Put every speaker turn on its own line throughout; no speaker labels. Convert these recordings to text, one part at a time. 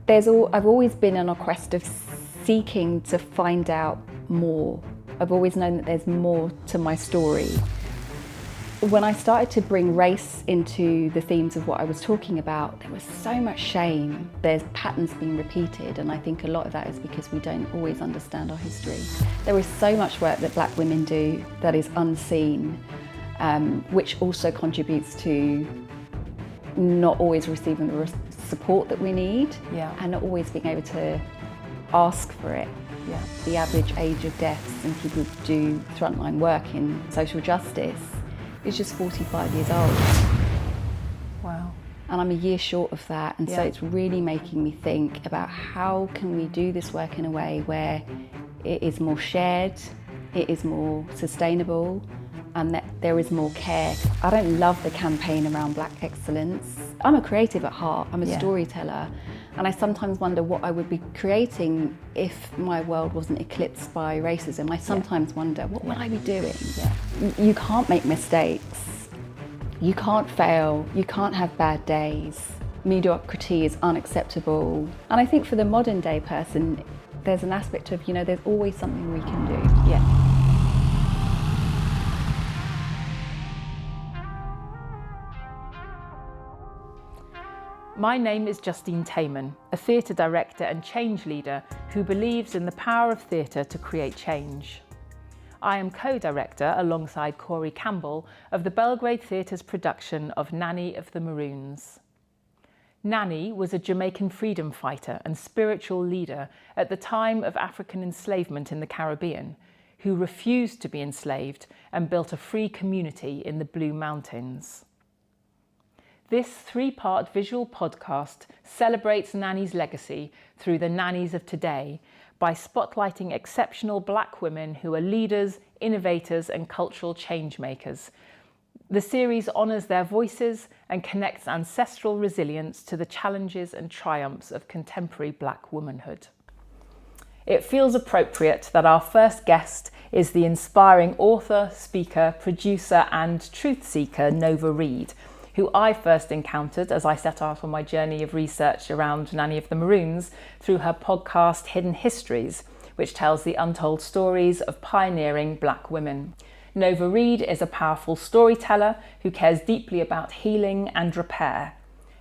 I've always been on a quest of seeking to find out more. I've always known that there's more to my story. When I started to bring race into the themes of what I was talking about, there was so much shame. There's patterns being repeated, and I think a lot of that is because we don't always understand our history. There is so much work that black women do that is unseen, which also contributes to not always receiving the support that we need, and not always being able to ask for it. The average age of deaths in people who do frontline work in social justice is just 45 years old.
Wow.
And I'm a year short of that, and so it's really making me think about how can we do this work in a way where it is more shared, it is more sustainable, and that there is more care. I don't love the campaign around Black excellence. I'm a creative at heart, I'm a storyteller, and I sometimes wonder what I would be creating if my world wasn't eclipsed by racism. I sometimes wonder, what would I be doing? You can't make mistakes, you can't fail, you can't have bad days. Mediocrity is unacceptable. And I think for the modern day person, there's an aspect of, there's always something we can do.
My name is Justine Themen, a theatre director and change leader who believes in the power of theatre to create change. I am co-director alongside Corey Campbell of the Belgrade Theatre's production of Nanny of the Maroons. Nanny was a Jamaican freedom fighter and spiritual leader at the time of African enslavement in the Caribbean, who refused to be enslaved and built a free community in the Blue Mountains. This 3-part visual podcast celebrates Nanny's legacy through the Nannys of Today by spotlighting exceptional black women who are leaders, innovators and cultural change makers. The series honours their voices and connects ancestral resilience to the challenges and triumphs of contemporary black womanhood. It feels appropriate that our first guest is the inspiring author, speaker, producer and truth seeker Nova Reid, who I first encountered as I set out on my journey of research around Nanny of the Maroons through her podcast Hidden Histories, which tells the untold stories of pioneering black women. Nova Reid is a powerful storyteller who cares deeply about healing and repair.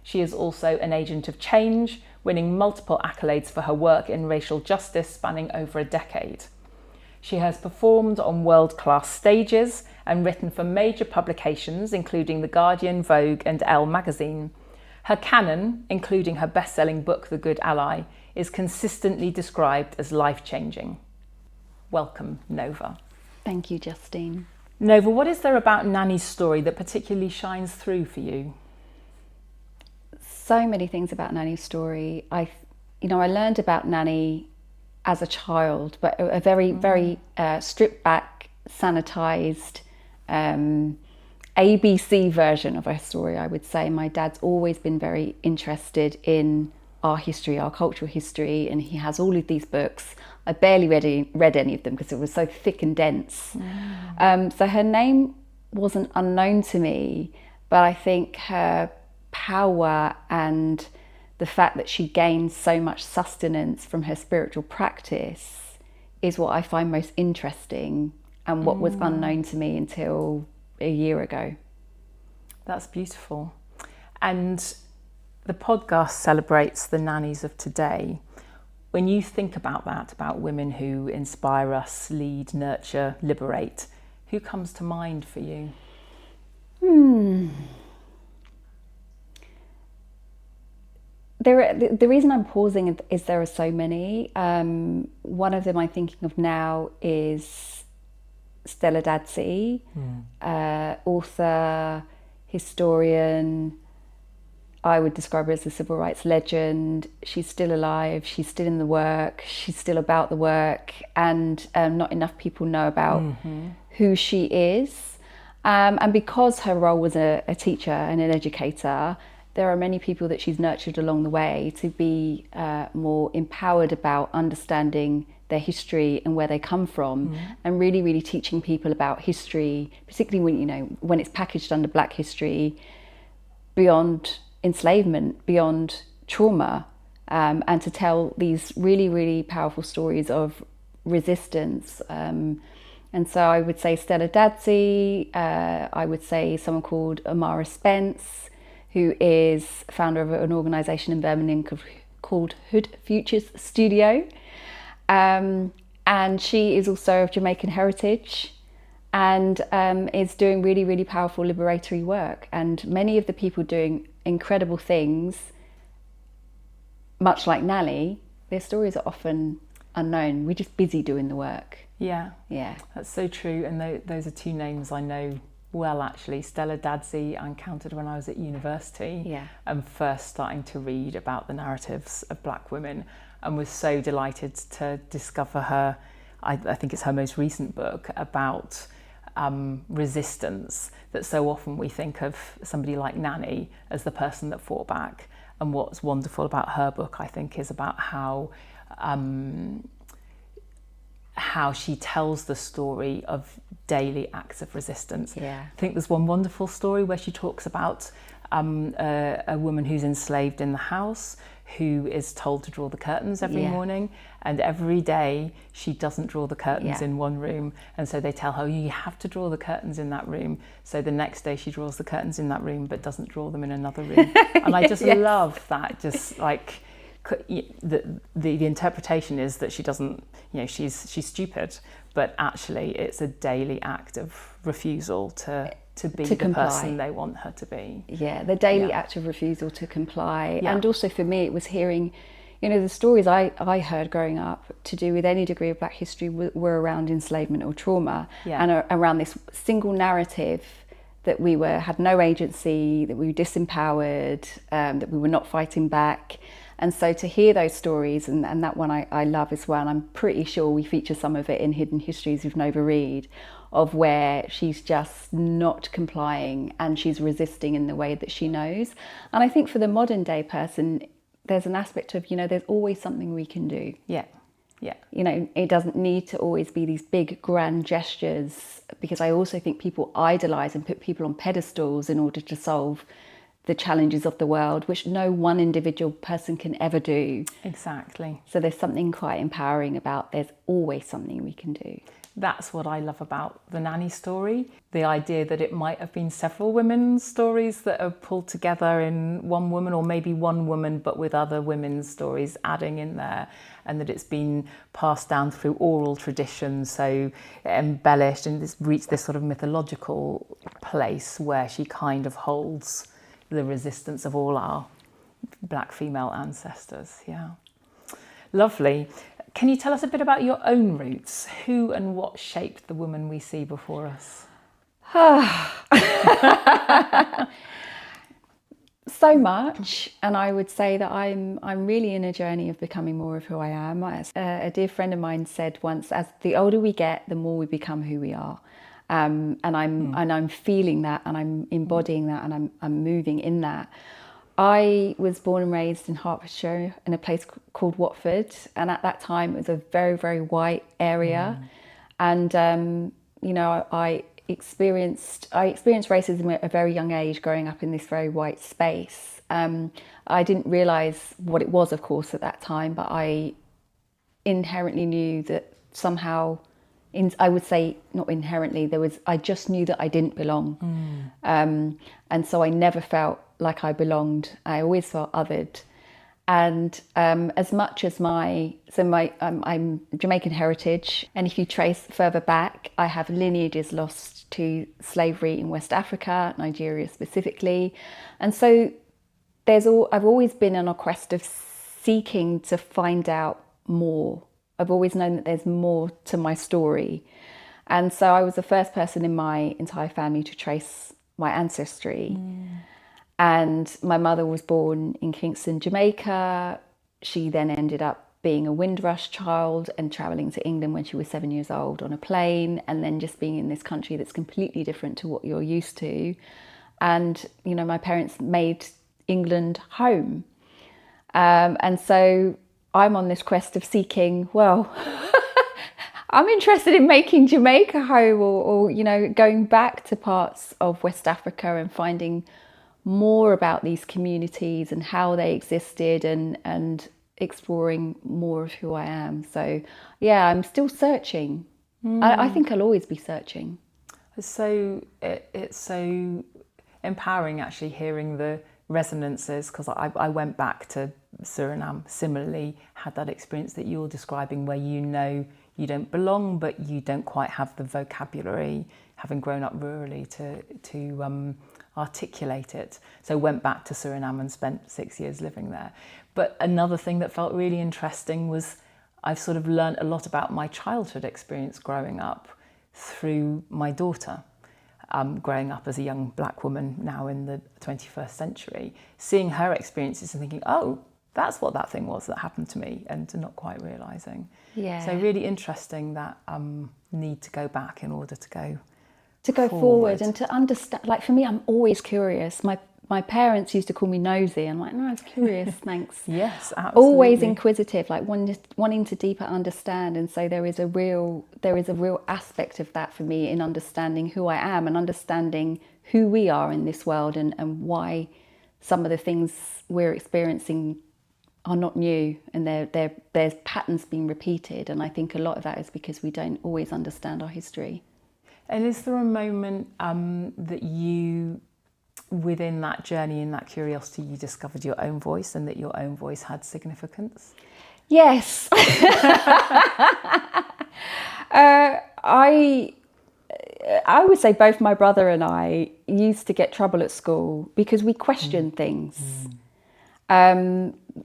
She is also an agent of change, winning multiple accolades for her work in racial justice spanning over a decade. She has performed on world-class stages and written for major publications including The Guardian, Vogue and Elle magazine. Her canon, including her best-selling book The Good Ally, is consistently described as life-changing. Welcome, Nova.
Thank you, Justine.
Nova, what is there about Nanny's story that particularly shines through for you?
So many things about Nanny's story. I learned about Nanny as a child, but a very stripped back, sanitized, ABC version of her story, I would say. My dad's always been very interested in our history, our cultural history, and he has all of these books. I barely read any of them because it was so thick and dense. So her name wasn't unknown to me, but I think her power and the fact that she gained so much sustenance from her spiritual practice is what I find most interesting and what was unknown to me until a year ago.
That's beautiful. And the podcast celebrates the Nannys of today. When you think about that, about women who inspire us, lead, nurture, liberate, who comes to mind for you?
The reason I'm pausing is there are so many. One of them I'm thinking of now is Stella Dadsey, author, historian. I would describe her as a civil rights legend. She's still alive, she's still in the work, she's still about the work, and not enough people know about who she is. And because her role was a teacher and an educator, there are many people that she's nurtured along the way to be more empowered about understanding their history and where they come from, and really teaching people about history, particularly when it's packaged under Black history, beyond enslavement, beyond trauma, and to tell these really, really powerful stories of resistance. And so I would say Stella Dadsey, I would say someone called Amara Spence, who is founder of an organisation in Birmingham called Hood Futures Studio. And she is also of Jamaican heritage and is doing really, really powerful liberatory work. And many of the people doing incredible things, much like Nanny, their stories are often unknown. We're just busy doing the work.
Yeah,
yeah,
that's so true. And those are two names I know well, actually. Stella Dadsey I encountered when I was at university and first starting to read about the narratives of Black women, and was so delighted to discover her. I think it's her most recent book about resistance, that so often we think of somebody like Nanny as the person that fought back. And what's wonderful about her book, I think, is about how she tells the story of daily acts of resistance.
Yeah.
I think there's one wonderful story where she talks about a woman who's enslaved in the house, who is told to draw the curtains every morning, and every day she doesn't draw the curtains in one room, and so they tell her, you have to draw the curtains in that room. So the next day she draws the curtains in that room but doesn't draw them in another room. And I just love that, just like the interpretation is that she doesn't, she's stupid, but actually it's a daily act of refusal to be the
comply.
person they want her to be.
Yeah, the daily act of refusal to comply.
Yeah.
And also for me, it was hearing, the stories I heard growing up to do with any degree of Black history were around enslavement or trauma, and around this single narrative that we had no agency, that we were disempowered, that we were not fighting back. And so to hear those stories, and that one I love as well, and I'm pretty sure we feature some of it in Hidden Histories with Nova Reid, of where she's just not complying and she's resisting in the way that she knows. And I think for the modern day person, there's an aspect of, there's always something we can do.
Yeah, yeah.
It doesn't need to always be these big grand gestures, because I also think people idolise and put people on pedestals in order to solve the challenges of the world, which no one individual person can ever do.
Exactly.
So there's something quite empowering about there's always something we can do.
That's what I love about the Nanny story, the idea that it might have been several women's stories that are pulled together in one woman, or maybe one woman but with other women's stories adding in there, and that it's been passed down through oral tradition, so embellished, and it's reached this sort of mythological place where she kind of holds the resistance of all our Black female ancestors. Yeah, lovely. Can you tell us a bit about your own roots? Who and what shaped the woman we see before us?
So much, and I would say that I'm really in a journey of becoming more of who I am. A dear friend of mine said once, as the older we get, the more we become who we are. And I'm feeling that, and I'm embodying that, and I'm moving in that. I was born and raised in Hertfordshire in a place called Watford, and at that time it was a very, very white area. And I experienced racism at a very young age, growing up in this very white space. I didn't realise what it was, of course, at that time, but I inherently knew that somehow, I would say not inherently, I just knew that I didn't belong. And so I never felt like I belonged. I always felt othered. And as much as I'm Jamaican heritage, and if you trace further back, I have lineages lost to slavery in West Africa, Nigeria specifically. And so I've always been on a quest of seeking to find out more. I've always known that there's more to my story. And so I was the first person in my entire family to trace my ancestry. And my mother was born in Kingston, Jamaica. She then ended up being a Windrush child and travelling to England when she was 7 years old on a plane, and then just being in this country that's completely different to what you're used to. And, my parents made England home. And so I'm on this quest of seeking, I'm interested in making Jamaica home, or going back to parts of West Africa and finding more about these communities and how they existed, and exploring more of who I am. So yeah, I'm still searching. I think I'll always be searching.
It's so empowering actually hearing the resonances, because I went back to Suriname, similarly had that experience that you're describing, where you know you don't belong, but you don't quite have the vocabulary, having grown up rurally, to articulate it. So went back to Suriname and spent 6 years living there. But another thing that felt really interesting was I've sort of learned a lot about my childhood experience growing up through my daughter. Growing up as a young black woman now in the 21st century, seeing her experiences and thinking, oh, that's what that thing was that happened to me, and not quite realising.
Yeah.
So really interesting that need to go back in order to go
forward and to understand. Like for me, I'm always curious. My parents used to call me nosy. I'm like, no, I was curious, thanks.
Yes, absolutely.
Always inquisitive, like wanting to deeper understand. And so there is a real aspect of that for me in understanding who I am and understanding who we are in this world, and why some of the things we're experiencing are not new, and there's patterns being repeated. And I think a lot of that is because we don't always understand our history.
And is there a moment that you, within that journey and that curiosity, you discovered your own voice, and that your own voice had significance?
Yes. I would say both my brother and I used to get trouble at school because we questioned things.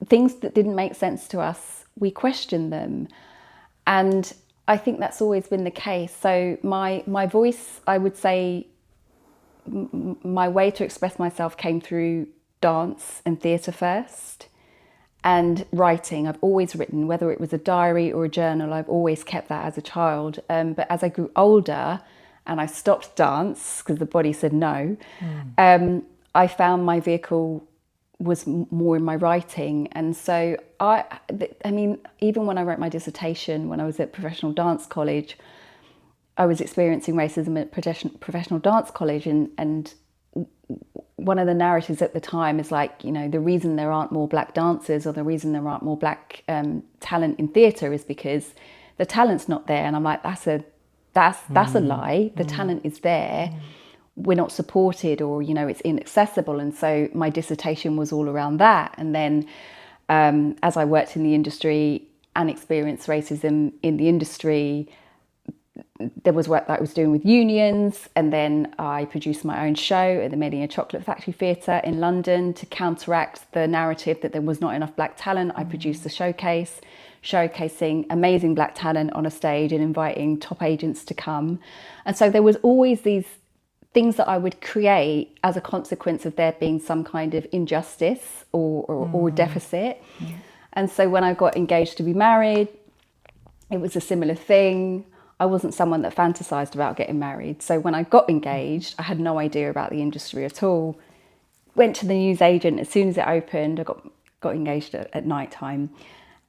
Things that didn't make sense to us, we questioned them. And I think that's always been the case. So my voice, I would say, my way to express myself came through dance and theatre first, and writing. I've always written, whether it was a diary or a journal, I've always kept that as a child. But as I grew older and I stopped dance because the body said no, I found my vehicle was more in my writing. And so I mean, even when I wrote my dissertation, when I was at professional dance college, I was experiencing racism at professional dance college, and one of the narratives at the time is like, you know, the reason there aren't more black dancers, or the reason there aren't more black talent in theatre, is because the talent's not there. And I'm like, that's a lie. The talent is there. We're not supported, or, you know, it's inaccessible. And so my dissertation was all around that. And then as I worked in the industry and experienced racism in the industry, there was work that I was doing with unions, and then I produced my own show at the Amelia Chocolate Factory Theatre in London to counteract the narrative that there was not enough black talent. I produced a showcase showcasing amazing black talent on a stage and inviting top agents to come. And so there was always these things that I would create as a consequence of there being some kind of injustice or deficit. And so when I got engaged to be married, it was a similar thing. I wasn't someone that fantasized about getting married. So when I got engaged, I had no idea about the industry at all. Went to the newsagent as soon as it opened. I got engaged at night time,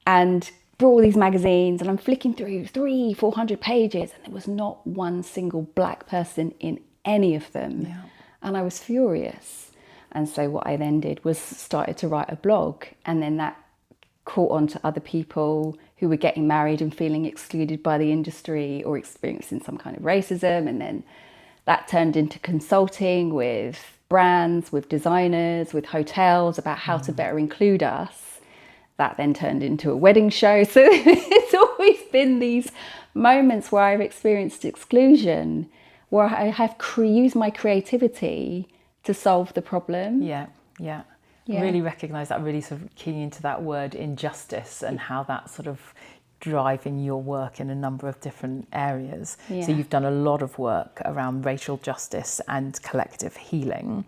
and brought all these magazines, and I'm flicking through 300-400 pages, and there was not one single black person in any of them.
Yeah.
And I was furious. And so what I then did was started to write a blog, and then that caught on to other people who were getting married and feeling excluded by the industry or experiencing some kind of racism. And then that turned into consulting with brands, with designers, with hotels about how to better include us. That then turned into a wedding show. So it's always been these moments where I've experienced exclusion, where I have used my creativity to solve the problem.
Yeah. Really recognise that, really sort of keying into that word injustice and how that's sort of driving your work in a number of different areas.
Yeah.
So you've done a lot of work around racial justice and collective healing.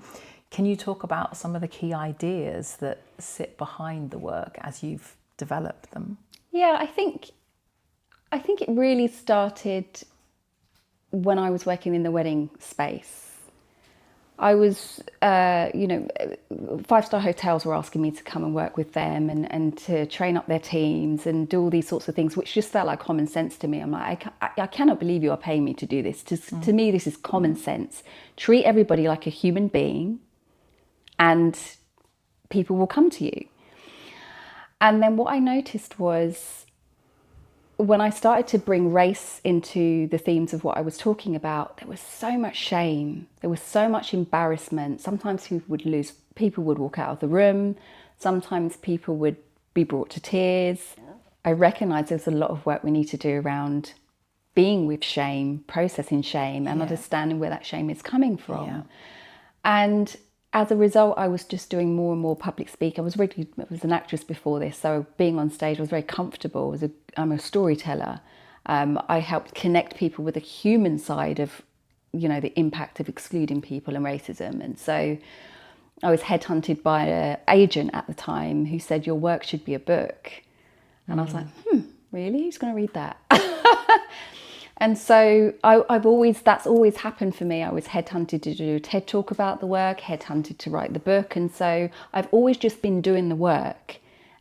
Can you talk about some of the key ideas that sit behind the work as you've developed them? Yeah,
I think it really started when I was working in the wedding space. I was, 5-star hotels were asking me to come and work with them and to train up their teams and do all these sorts of things, which just felt like common sense to me. I'm like, I cannot believe you are paying me to do this. To me, this is common sense. Treat everybody like a human being and people will come to you. And then what I noticed was when I started to bring race into the themes of what I was talking about, there was so much shame. There was so much embarrassment. Sometimes people would walk out of the room. Sometimes people would be brought to tears. I recognised there's a lot of work we need to do around being with shame, processing shame, and understanding where that shame is coming from.
Yeah.
And as a result, I was just doing more and more public speaking. I was an actress before this, so being on stage, I was very comfortable. I'm a storyteller. I helped connect people with the human side of, the impact of excluding people and racism. And so I was headhunted by an agent at the time who said, your work should be a book. And I was like, really? Who's going to read that? And so that's always happened for me. I was headhunted to do a TED talk about the work, headhunted to write the book. And so I've always just been doing the work.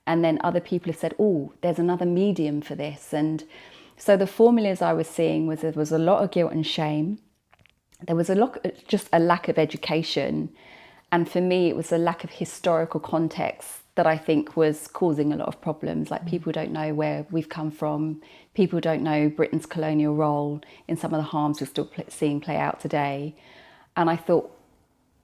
And then other people have said, oh, there's another medium for this. And so the formulas I was seeing was there was a lot of guilt and shame. There was just a lack of education. And for me, it was a lack of historical context that I think was causing a lot of problems. Like, people don't know where we've come from. People don't know Britain's colonial role in some of the harms we're still seeing play out today. And I thought,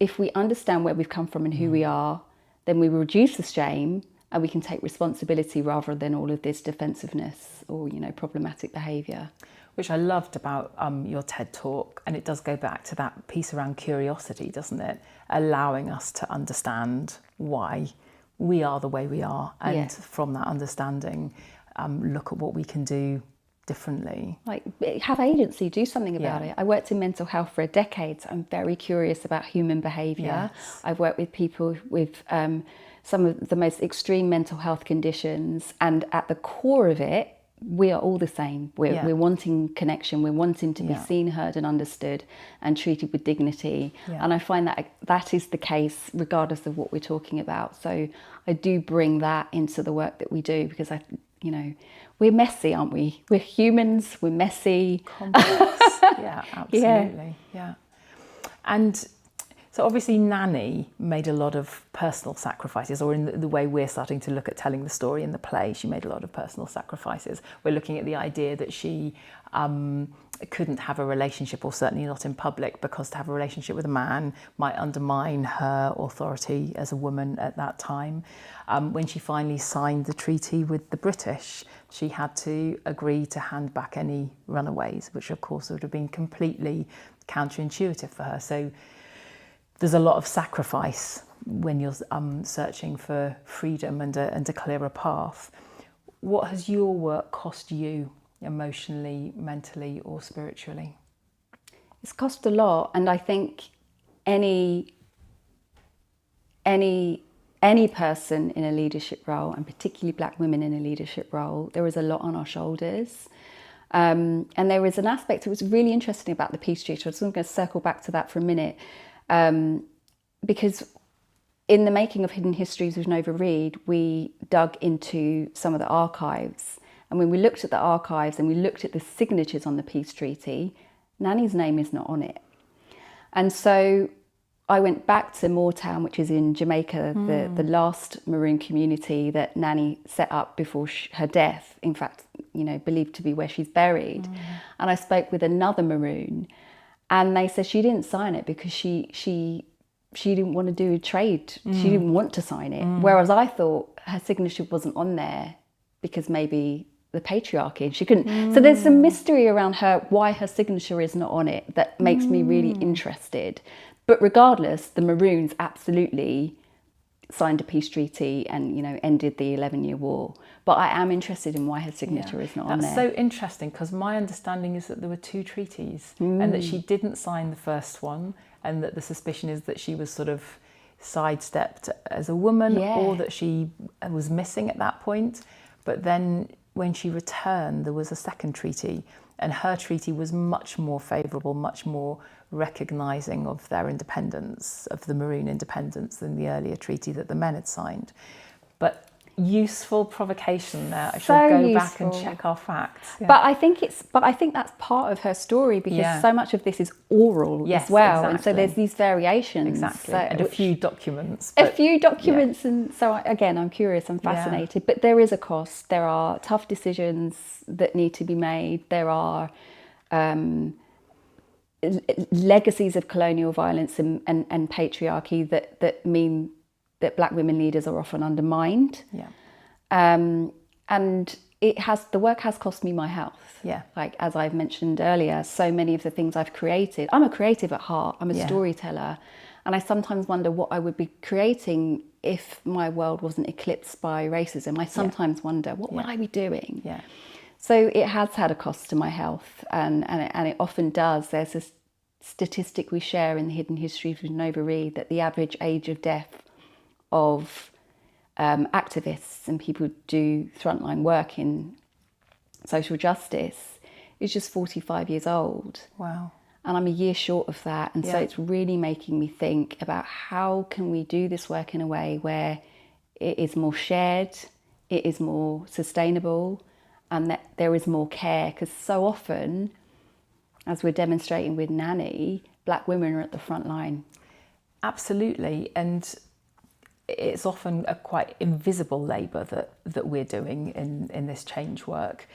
if we understand where we've come from and who we are, then we reduce the shame and we can take responsibility rather than all of this defensiveness or, problematic behaviour.
Which I loved about your TED talk, and it does go back to that piece around curiosity, doesn't it? Allowing us to understand why we are the way we are, and from that understanding, look at what we can do differently. Like,
have agency, do something about it. I worked in mental health for a decade, so I'm very curious about human behaviour.
Yes.
I've worked with people with some of the most extreme mental health conditions, and at the core of it, we are all the same. We're wanting connection. We're wanting to be seen, heard and understood and treated with dignity. Yeah. And I find that is the case regardless of what we're talking about. So I do bring that into the work that we do, because we're messy, aren't we? We're humans, we're messy.
Complex. Yeah, absolutely. Yeah. And so obviously Nanny made a lot of personal sacrifices, or in the way we're starting to look at telling the story in the play, she made a lot of personal sacrifices. We're looking at the idea that she couldn't have a relationship, or certainly not in public, because to have a relationship with a man might undermine her authority as a woman at that time. When she finally signed the treaty with the British, she had to agree to hand back any runaways, which of course would have been completely counterintuitive for her. So there's a lot of sacrifice when you're searching for freedom and a clearer path. What has your work cost you emotionally, mentally or spiritually?
It's cost a lot, and I think any person in a leadership role, and particularly Black women in a leadership role, there is a lot on our shoulders. And there is an aspect that was really interesting about the Peace Treaty. I was going to circle back to that for a minute. Because in the making of Hidden Histories with Nova Reid, we dug into some of the archives. And when we looked at the archives and we looked at the signatures on the Peace Treaty, Nanny's name is not on it. And so I went back to Moortown, which is in Jamaica, the last Maroon community that Nanny set up before her death. In fact, believed to be where she's buried. And I spoke with another Maroon, and they said she didn't sign it because she didn't want to do a trade. She didn't want to sign it. Whereas I thought her signature wasn't on there because maybe the patriarchy, she couldn't. So there's some mystery around why her signature is not on it that makes me really interested. But regardless, the Maroons absolutely signed a peace treaty and, ended the 11-year war. But I am interested in why her signature is not on there.
That's so interesting, because my understanding is that there were two treaties and that she didn't sign the first one, and that the suspicion is that she was sort of sidestepped as a woman, or that she was missing at that point. But then when she returned, there was a second treaty, and her treaty was much more favourable, much more recognising of their independence, of the Maroon independence, than the earlier treaty that the men had signed. But useful provocation there. I
So
shall go back and
useful.
check our facts. Yeah.
But I think that's part of her story, because so much of this is oral as well,
exactly.
and so there's these variations.
Exactly,
So,
and a few documents.
And so again, I'm curious, I'm fascinated. But there is a cost. There are tough decisions that need to be made. There are legacies of colonial violence and patriarchy that mean that Black women leaders are often undermined.
Yeah.
And the work has cost me my health.
Yeah.
Like, as I've mentioned earlier, so many of the things I've created, I'm a creative at heart, I'm a storyteller. And I sometimes wonder what I would be creating if my world wasn't eclipsed by racism. I sometimes wonder, what would I be doing?
Yeah.
So it has had a cost to my health, and it often does. There's a statistic we share in the Hidden Histories with Nova Reid that the average age of death of activists and people who do frontline work in social justice is just 45 years old.
Wow.
And I'm a year short of that. And so it's really making me think about how can we do this work in a way where it is more shared, it is more sustainable, and that there is more care. Because so often, as we're demonstrating with Nanny, Black women are at the front line.
Absolutely. And it's often a quite invisible labour that we're doing in this change work.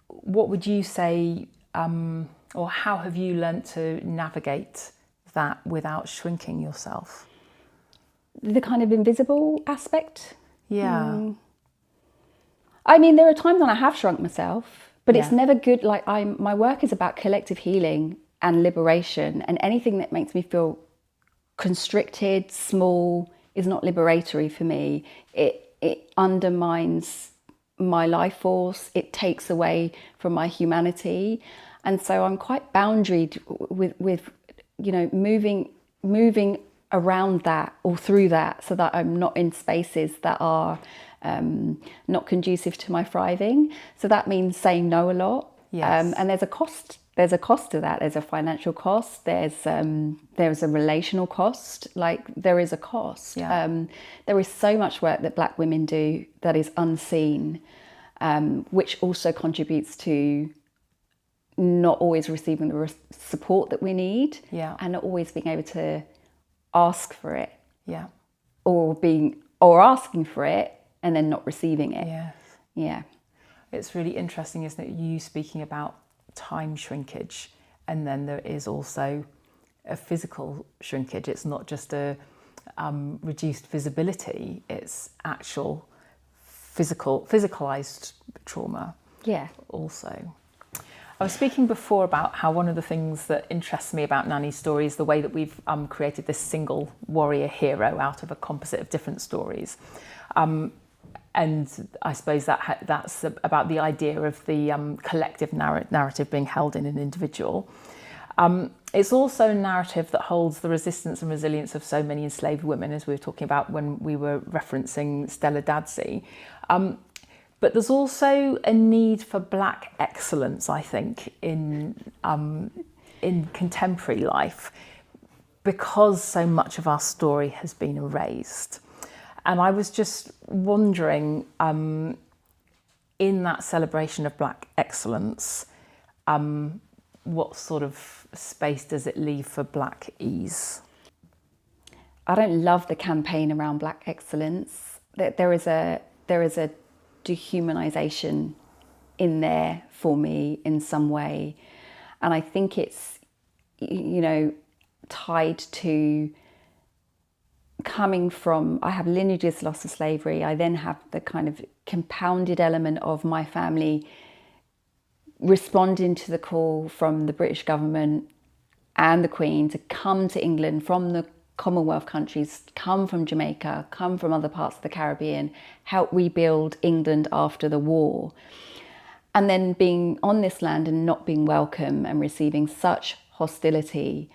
What would you say, or how have you learnt to navigate that without shrinking yourself?
The kind of invisible aspect?
Yeah.
I mean, there are times when I have shrunk myself, but it's never good. Like, my work is about collective healing and liberation, and anything that makes me feel constricted, small, is not liberatory for me. It undermines my life force. It takes away from my humanity, and so I'm quite boundaried with moving around that or through that, so that I'm not in spaces that are not conducive to my thriving. So that means saying no a lot.
Yes.
And there's a cost. There's a cost to that. There's a financial cost. There's a relational cost. Like, there is a cost.
Yeah.
There is so much work that Black women do that is unseen, which also contributes to not always receiving the support that we need, and not always being able to ask for it, or asking for it and then not receiving it.
Yes.
Yeah.
It's really interesting, isn't it? You speaking about time shrinkage, and then there is also a physical shrinkage. It's not just a reduced visibility, it's actual physicalized trauma.
Yeah.
Also, I was speaking before about how one of the things that interests me about Nanny's story is the way that we've created this single warrior hero out of a composite of different stories. And I suppose that's about the idea of the collective narrative being held in an individual. It's also a narrative that holds the resistance and resilience of so many enslaved women, as we were talking about when we were referencing Stella Dadsey. But there's also a need for Black excellence, I think, in contemporary life, because so much of our story has been erased. And I was just wondering, in that celebration of Black excellence, what sort of space does it leave for Black ease?
I don't love the campaign around Black excellence. There is a dehumanization in there for me in some way, and I think it's tied to coming from, I have lineages lost to slavery. I then have the kind of compounded element of my family responding to the call from the British government and the Queen to come to England from the Commonwealth countries, come from Jamaica, come from other parts of the Caribbean, help rebuild England after the war. And then being on this land and not being welcome and receiving such hostility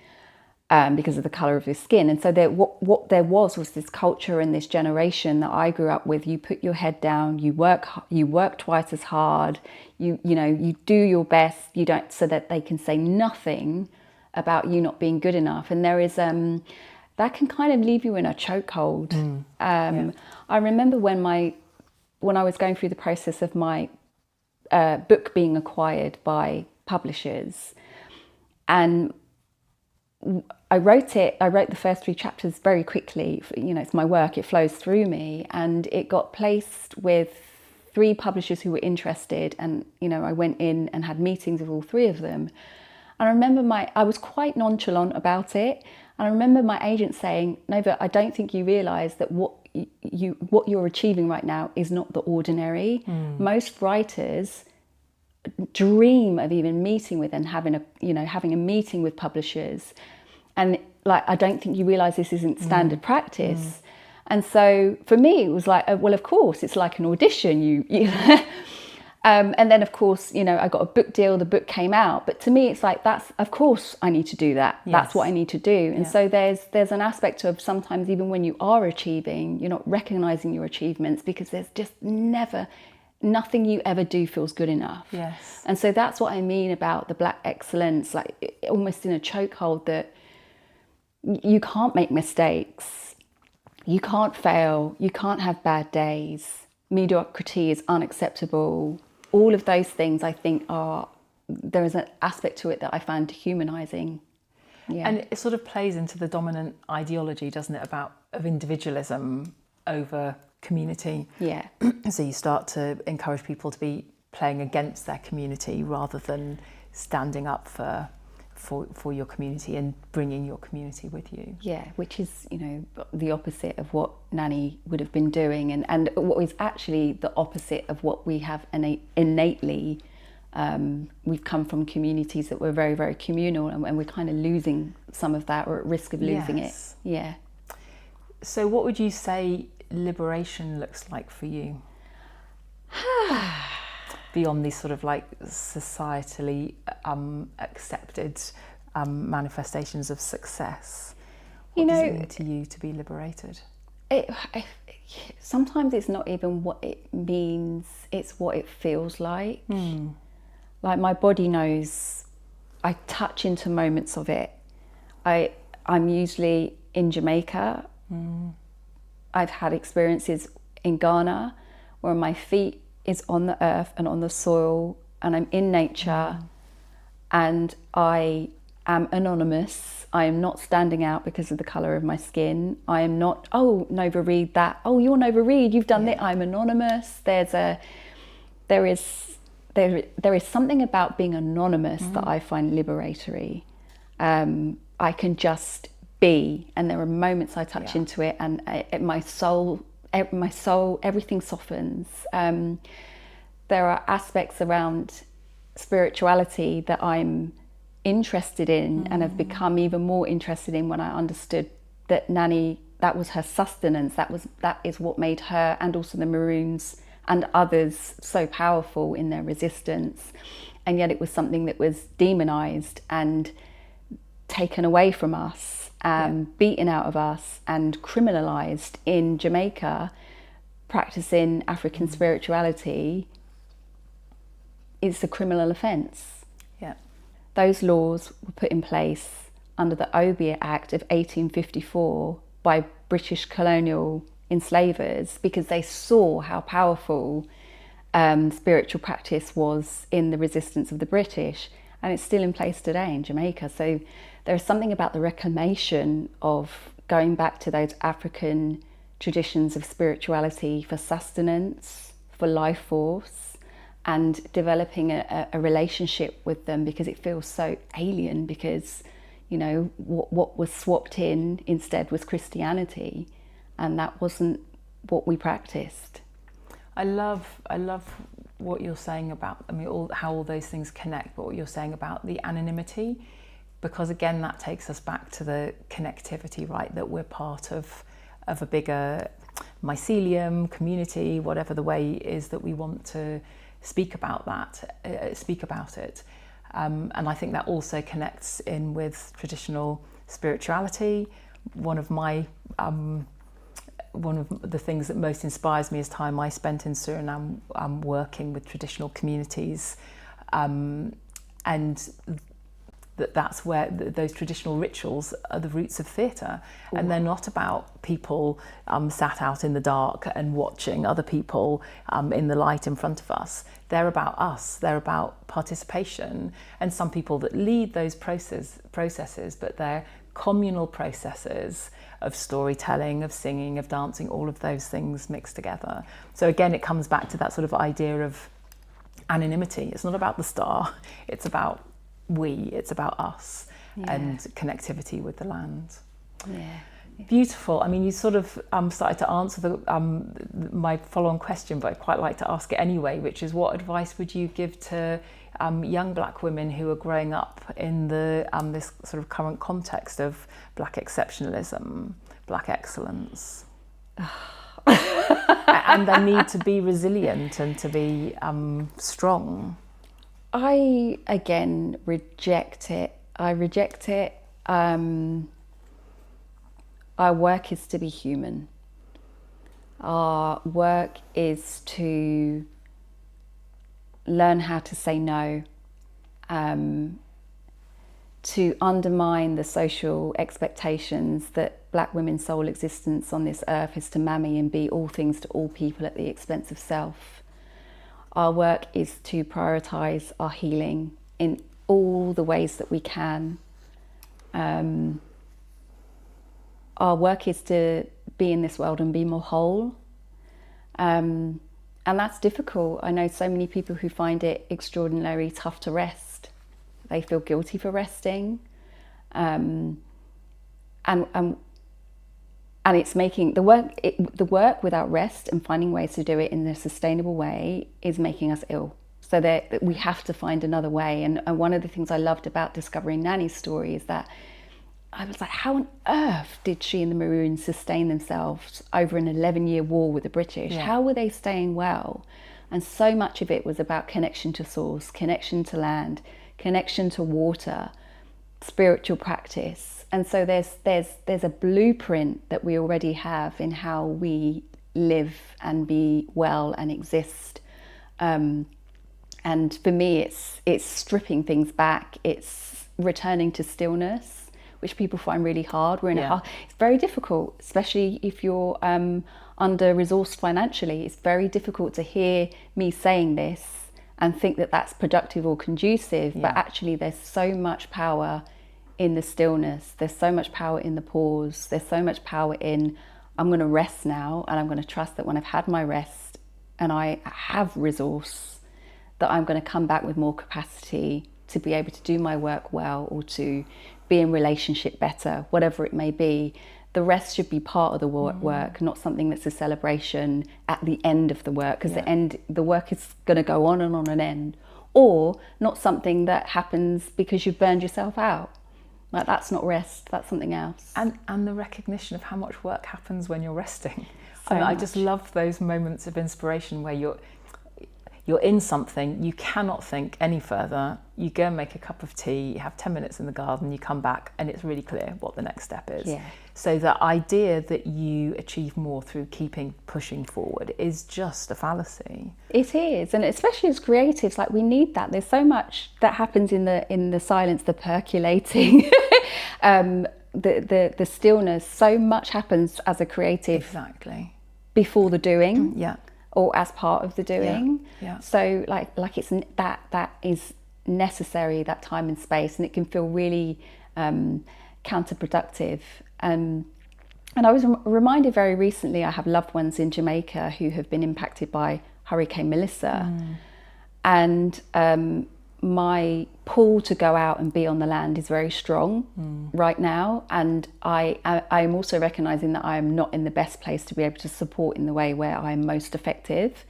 because of the colour of his skin. And so what there was this culture and this generation that I grew up with. You put your head down, you work twice as hard, you do your best, you don't, so that they can say nothing about you not being good enough. And there is that that can kind of leave you in a chokehold. I remember when I was going through the process of my book being acquired by publishers, and I wrote the first 3 chapters very quickly. You know, it's my work, it flows through me, and it got placed with 3 publishers who were interested, and you know, I went in and had meetings with all 3 of them. And I remember I was quite nonchalant about it, and I remember my agent saying, Nova, I don't think you realise that what you're achieving right now is not the ordinary. Most writers dream of even meeting with and having a meeting with publishers, and like, I don't think you realise this isn't standard practice. And so for me, it was like, well, of course, it's like an audition. And then, of course, you know, I got a book deal, the book came out. But to me, it's like, of course, I need to do that. Yes. That's what I need to do. And so there's an aspect of sometimes, even when you are achieving, you're not recognising your achievements, because there's just nothing you ever do feels good enough.
Yes.
And so that's what I mean about the Black excellence, like almost in a chokehold, that you can't make mistakes. You can't fail. You can't have bad days. Mediocrity is unacceptable. All of those things, I think, there is an aspect to it that I find dehumanising. Yeah.
And it sort of plays into the dominant ideology, doesn't it, of individualism over community.
Yeah.
So you start to encourage people to be playing against their community rather than standing up for your community and bringing your community with you. Yeah,
which is, you know, the opposite of what Nanny would have been doing, and what is actually the opposite of what we have innately. We've come from communities that were very, very communal, and we're kind of losing some of that, or at risk of losing it. Yeah.
So what would you say liberation looks like for you? Beyond these sort of like societally accepted manifestations of success, what does it mean to you to be liberated?
Sometimes it's not even what it means, it's what it feels like. Like, my body knows. I touch into moments of it. I'm usually in Jamaica. I've had experiences in Ghana where my feet is on the earth and on the soil, and I'm in nature, and I am anonymous. I am not standing out because of the colour of my skin. I am not, oh, Nova Reid, you're Nova Reid, you've done it. I'm anonymous. There is something about being anonymous that I find liberatory. I can just be, and there are moments I touch into it, and my soul, everything softens. There are aspects around spirituality that I'm interested in and have become even more interested in when I understood that Nanny, that was her sustenance, that is what made her, and also the Maroons and others, so powerful in their resistance. And yet it was something that was demonized and taken away from us, beaten out of us and criminalized in Jamaica. Practicing African spirituality is a criminal offence.
Yeah.
Those laws were put in place under the Obeah Act of 1854 by British colonial enslavers, because they saw how powerful spiritual practice was in the resistance of the British, and it's still in place today in Jamaica. So there is something about the reclamation of going back to those African traditions of spirituality for sustenance, for life force, and developing a relationship with them, because it feels so alien, because, you know, what was swapped in instead was Christianity, and that wasn't what we practiced.
I love what you're saying about, I mean, how all those things connect, but what you're saying about the anonymity, because again, that takes us back to the connectivity, right? That we're part of a bigger mycelium, community, whatever the way is that we want to speak about it. And I think that also connects in with traditional spirituality. One of the things that most inspires me is time I spent in Suriname working with traditional communities, and that's where those traditional rituals are the roots of theatre. And they're not about people sat out in the dark and watching other people in the light in front of us. They're about us, they're about participation, and some people that lead those processes, but they're communal processes of storytelling, of singing, of dancing, all of those things mixed together. So again, it comes back to that sort of idea of anonymity. It's not about the star, it's about it's about us, and connectivity with the land.
Yeah.
Beautiful. I mean, you sort of started to answer my follow-on question, but I'd quite like to ask it anyway, which is, what advice would you give to young Black women who are growing up in this sort of current context of Black exceptionalism, Black excellence, and the need to be resilient and to be strong?
I, again, reject it. Our work is to be human. Our work is to learn how to say no, to undermine the social expectations that Black women's sole existence on this earth is to mammy and be all things to all people at the expense of self. Our work is to prioritise our healing in all the ways that we can. Our work is to be in this world and be more whole. And that's difficult. I know so many people who find it extraordinarily tough to rest. They feel guilty for resting. And it's making the work without rest and finding ways to do it in a sustainable way is making us ill. So that we have to find another way. And one of the things I loved about discovering Nanny's story is that I was like, how on earth did she and the Maroons sustain themselves over an 11-year war with the British? Yeah. How were they staying well? And so much of it was about connection to source, connection to land, connection to water, spiritual practice. And so there's a blueprint that we already have in how we live and be well and exist. And for me, it's stripping things back. It's returning to stillness, which people find really hard. It's very difficult, especially if you're under-resourced financially. It's very difficult to hear me saying this and think that that's productive or conducive, but actually there's so much power in the stillness. There's so much power in the pause. There's so much power in, I'm going to rest now, and I'm going to trust that when I've had my rest and I have resource, that I'm going to come back with more capacity to be able to do my work well, or to be in relationship better, whatever it may be. The rest should be part of the work, not something that's a celebration at the end of the work, because the work is going to go on and end, or not something that happens because you've burned yourself out. Like, that's not rest, that's something else.
And the recognition of how much work happens when you're resting. I just love those moments of inspiration where you're in something, you cannot think any further, you go and make a cup of tea, you have 10 minutes in the garden, you come back and it's really clear what the next step is. Yeah. So the idea that you achieve more through pushing forward is just a fallacy.
It is, and especially as creatives, like, we need that. There's so much that happens in the silence, the percolating, the stillness. So much happens as a creative.
Exactly.
Before the doing.
Yeah.
Or as part of the doing.
Yeah.
So like it's that is necessary, that time and space, and it can feel really counterproductive. And I was reminded very recently, I have loved ones in Jamaica who have been impacted by Hurricane Melissa. And my pull to go out and be on the land is very strong right now, and I am also recognizing that I am not in the best place to be able to support in the way where I am most effective.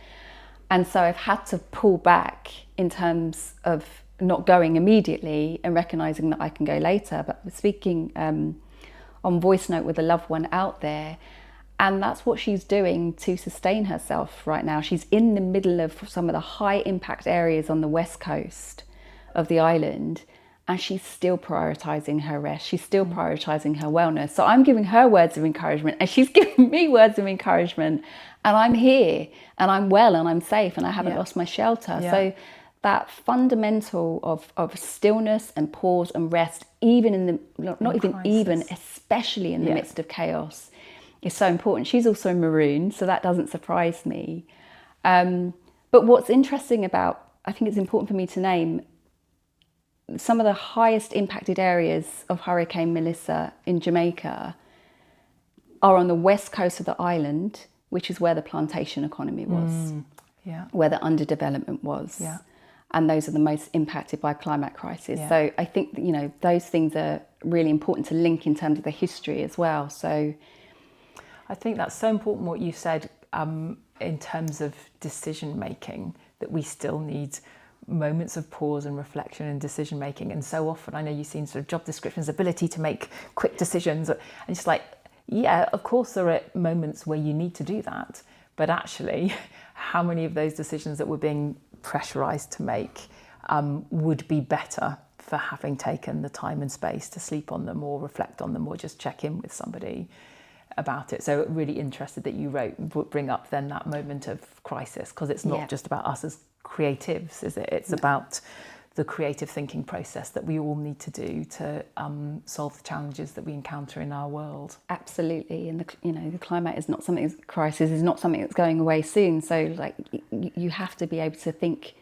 And so I've had to pull back in terms of not going immediately and recognizing that I can go later. But we're speaking on voice note with a loved one out there, and that's what she's doing to sustain herself right now. She's in the middle of some of the high impact areas on the west coast of the island, and she's still prioritizing her rest. She's still prioritizing her wellness. So I'm giving her words of encouragement, and she's giving me words of encouragement, and I'm here and I'm well and I'm safe and I haven't lost my shelter. So that fundamental of stillness and pause and rest, even in the, not even
crisis.
even, especially in the midst of chaos, is so important. She's also a Maroon, so that doesn't surprise me. But what's interesting about, I think it's important for me to name, some of the highest impacted areas of Hurricane Melissa in Jamaica are on the west coast of the island, which is where the plantation economy was, where the underdevelopment was. And those are the most impacted by climate crisis. So I think, you know, those things are really important to link in terms of the history as well. So
I think that's so important what you said in terms of decision making, that we still need moments of pause and reflection and decision making. And so often, I know you've seen sort of job descriptions, ability to make quick decisions, and it's like, yeah, of course there are moments where you need to do that, but actually how many of those decisions that we're being pressurized to make would be better for having taken the time and space to sleep on them or reflect on them or just check in with somebody about it. So really interested that you bring up then that moment of crisis, because it's not just about us as creatives, is it? It's about the creative thinking process that we all need to do to solve the challenges that we encounter in our world.
Absolutely, and the climate is not something. Crisis is not something that's going away soon. So like you have to be able to think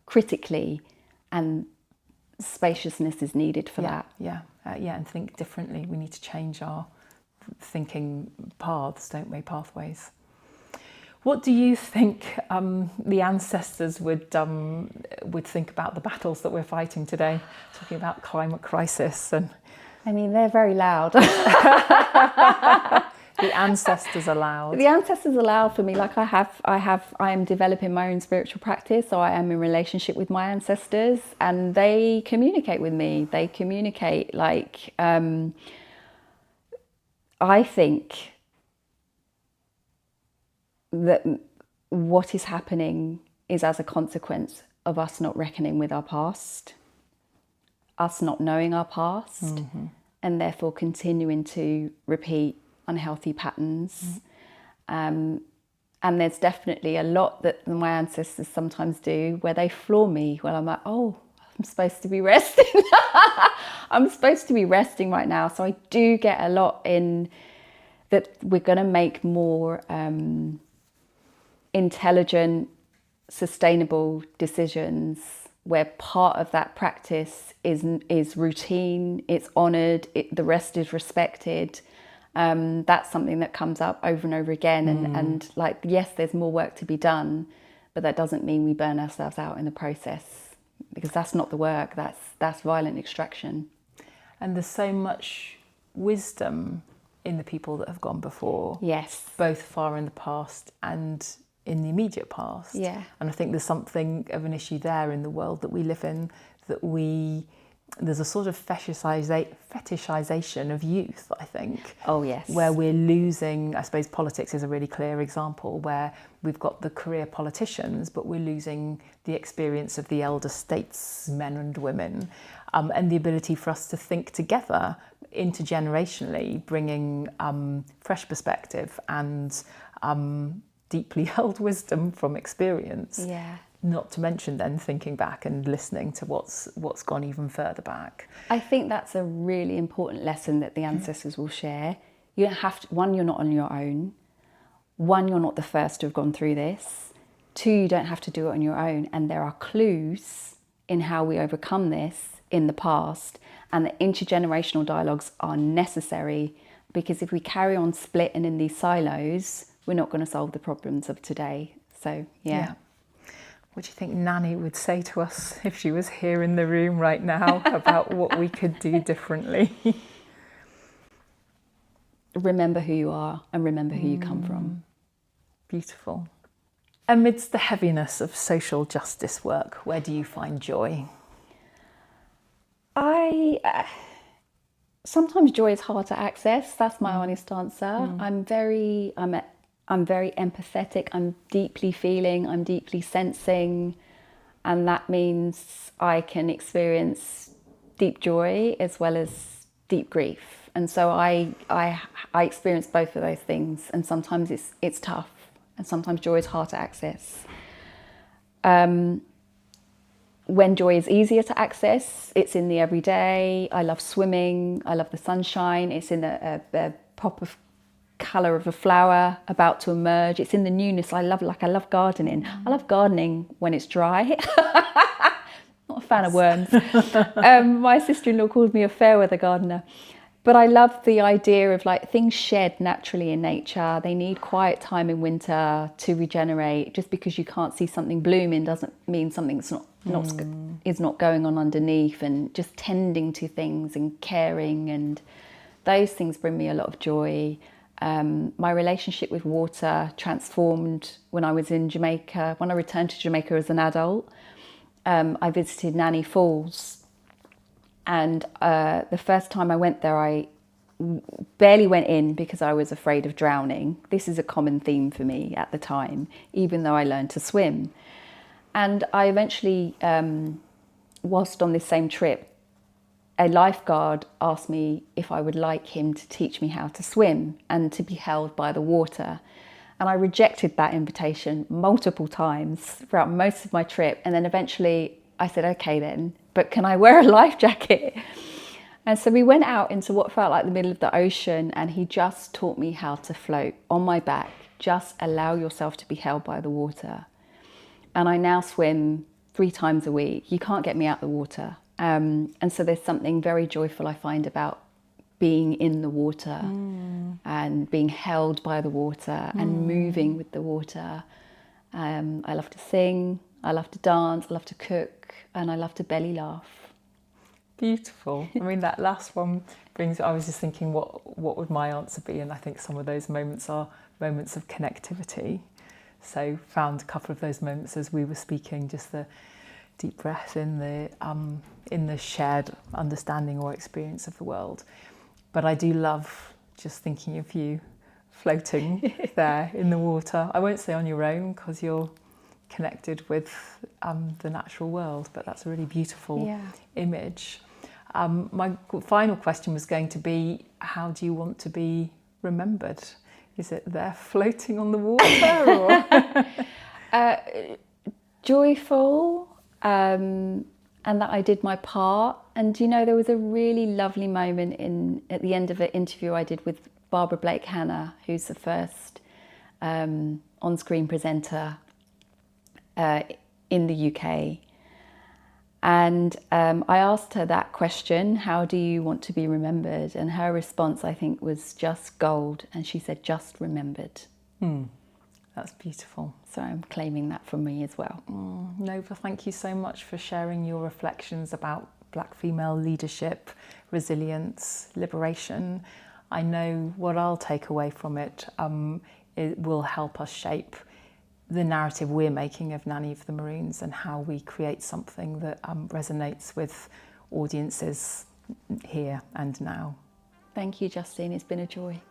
critically, and spaciousness is needed for that.
And think differently. We need to change our thinking paths, don't we? Pathways. What do you think the ancestors would think about the battles that we're fighting today? Talking about climate crisis, and
I mean, they're very loud.
The ancestors are loud.
The ancestors are loud for me. Like I am developing my own spiritual practice, so I am in relationship with my ancestors, and they communicate with me. They communicate like I think that what is happening is as a consequence of us not reckoning with our past, us not knowing our past, and therefore continuing to repeat unhealthy patterns. And there's definitely a lot that my ancestors sometimes do where they floor me, where I'm like, oh, I'm supposed to be resting. I'm supposed to be resting right now. So I do get a lot in that we're going to make more intelligent, sustainable decisions where part of that practice is routine, it's honoured, the rest is respected. That's something that comes up over and over again. And like, yes, there's more work to be done, but that doesn't mean we burn ourselves out in the process, because that's not the work, that's violent extraction.
And there's so much wisdom in the people that have gone before.
Yes.
Both far in the past and in the immediate past.
Yeah.
And I think there's something of an issue there in the world that we live in, that there's a sort of fetishization of youth, I think.
Oh, yes.
Where we're losing, I suppose politics is a really clear example, where we've got the career politicians, but we're losing the experience of the elder statesmen and women, and the ability for us to think together intergenerationally, bringing fresh perspective and deeply held wisdom from experience.
Yeah.
Not to mention then thinking back and listening to what's gone even further back.
I think that's a really important lesson that the ancestors will share. You don't have to, one, you're not on your own. One, you're not the first to have gone through this. Two, you don't have to do it on your own. And there are clues in how we overcome this in the past. And the intergenerational dialogues are necessary, because if we carry on split and in these silos, we're not going to solve the problems of today. So, yeah.
What do you think Nanny would say to us if she was here in the room right now about what we could do differently?
Remember who you are and remember who you come from.
Beautiful. Amidst the heaviness of social justice work, where do you find joy?
Sometimes joy is hard to access. That's my honest answer. I'm very empathetic. I'm deeply feeling. I'm deeply sensing, and that means I can experience deep joy as well as deep grief. And so I experience both of those things. And sometimes it's tough, and sometimes joy is hard to access. when joy is easier to access, it's in the everyday. I love swimming. I love the sunshine. It's in a pop of colour of a flower about to emerge. It's in the newness. I love gardening. I love gardening when it's dry. Not a fan of worms. My sister-in-law calls me a fair weather gardener. But I love the idea of like things shed naturally in nature. They need quiet time in winter to regenerate. Just because you can't see something blooming doesn't mean something's is not going on underneath. And just tending to things and caring, and those things bring me a lot of joy. My relationship with water transformed when I was in Jamaica. When I returned to Jamaica as an adult, I visited Nanny Falls. And the first time I went there, I barely went in because I was afraid of drowning. This is a common theme for me at the time, even though I learned to swim. And I eventually, whilst on this same trip, a lifeguard asked me if I would like him to teach me how to swim and to be held by the water. And I rejected that invitation multiple times throughout most of my trip. And then eventually I said, okay then, but can I wear a life jacket? And so we went out into what felt like the middle of the ocean, and he just taught me how to float on my back. Just allow yourself to be held by the water. And I now swim 3 times a week. You can't get me out the water. And so there's something very joyful I find about being in the water and being held by the water and moving with the water. I love to sing, I love to dance, I love to cook, and I love to belly laugh.
Beautiful. I mean, that last one brings, I was just thinking what would my answer be, and I think some of those moments are moments of connectivity. So found a couple of those moments as we were speaking, just the deep breath in the shared understanding or experience of the world. But I do love just thinking of you floating there in the water. I won't say on your own because you're connected with the natural world, but that's a really beautiful image. My final question was going to be, how do you want to be remembered? Is it there floating on the water? Or?
Joyful, and that I did my part. And you know, there was a really lovely moment at the end of an interview I did with Barbara Blake Hannah, who's the first on-screen presenter in the UK. And I asked her that question, how do you want to be remembered? And her response, I think, was just gold. And she said, just remembered.
That's beautiful.
So I'm claiming that for me as well.
Nova, thank you so much for sharing your reflections about Black female leadership, resilience, liberation. I know what I'll take away from it. It will help us shape the narrative we're making of Nanny of the Maroons and how we create something that resonates with audiences here and now.
Thank you, Justine. It's been a joy.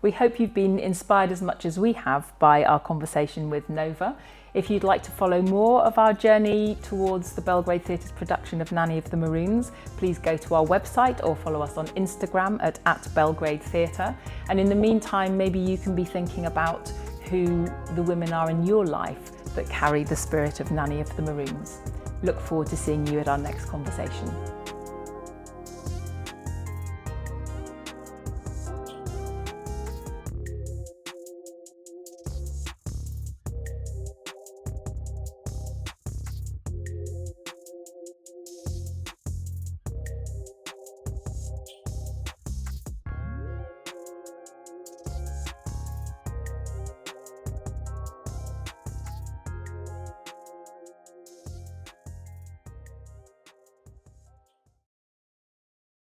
We hope you've been inspired as much as we have by our conversation with Nova. If you'd like to follow more of our journey towards the Belgrade Theatre's production of Nanny of the Maroons, please go to our website or follow us on Instagram at Belgrade Theatre. And in the meantime, maybe you can be thinking about who the women are in your life that carry the spirit of Nanny of the Maroons. Look forward to seeing you at our next conversation.